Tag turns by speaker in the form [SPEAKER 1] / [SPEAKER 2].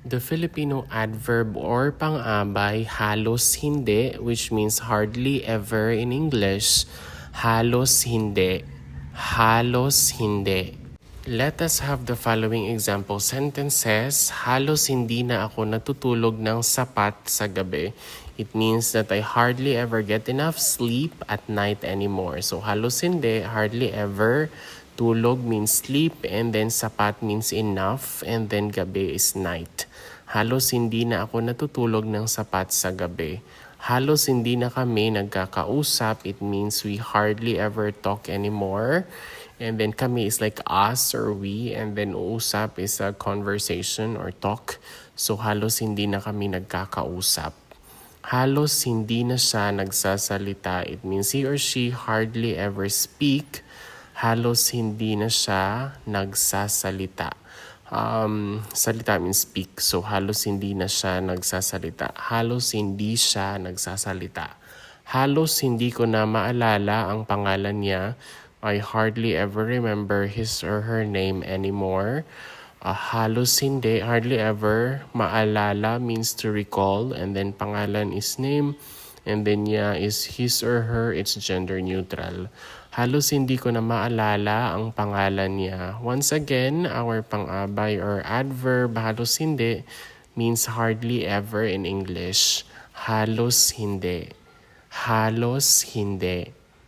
[SPEAKER 1] The Filipino adverb or pang-abay, halos hindi, which means hardly ever in English. Halos hindi. Halos hindi. Let us have the following example sentences. Halos hindi na ako natutulog ng sapat sa gabi. It means that I hardly ever get enough sleep at night anymore. So halos hindi, hardly ever. Tulog means sleep, and then sapat means enough, and then gabi is night. Halos hindi na ako natutulog ng sapat sa gabi. Halos hindi na kami nagkakausap. It means we hardly ever talk anymore. And then kami is like us or we, and then usap is a conversation or talk. So halos hindi na kami nagkakausap. Halos hindi na siya nagsasalita. It means he or she hardly ever speak. Halos hindi na siya nagsasalita. Salita means speak. So halos hindi na siya nagsasalita. Halos hindi siya nagsasalita. Halos hindi ko na maalala ang pangalan niya. I hardly ever remember his or her name anymore. Halos hindi, hardly ever. Maalala means to recall, and then pangalan is name, and then niya is his or her, it's gender neutral. Halos hindi ko na maalala ang pangalan niya. Once again, our pang-abay or adverb, halos hindi, means hardly ever in English. Halos hindi. Halos hindi.